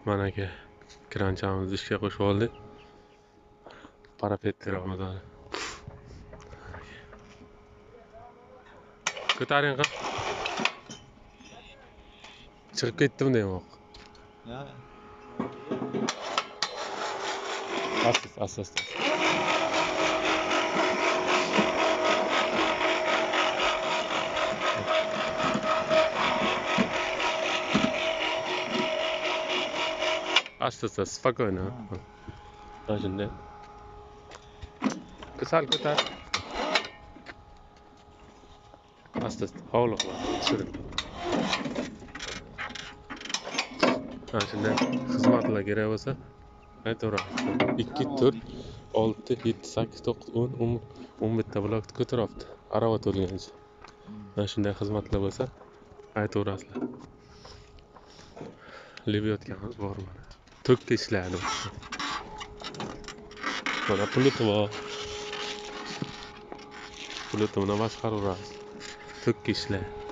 Mana aka kranchamizni ishga qo'shib oldik. Parapet teramizdan. Ko'taring qil. Chiqib ketdim deymoq. Asta. Asta, spokojno. Shunday. Sal ko'tar. Asta, hovliq tushiring. Shunday xizmatlar kerak bo'lsa, aytaveramiz. 2, 4, 6, 7, 8, 9, 10, 11 ta blok ko'taryapti. Arava to'lgancha. Mana shunday xizmatlar bo'lsa, aytaverasizlar. Libiyotganimiz bor mana. To'kka ishlaydi. Mana puluti bor. Pulutini boshqaraverasiz. To'kka ishlaydi.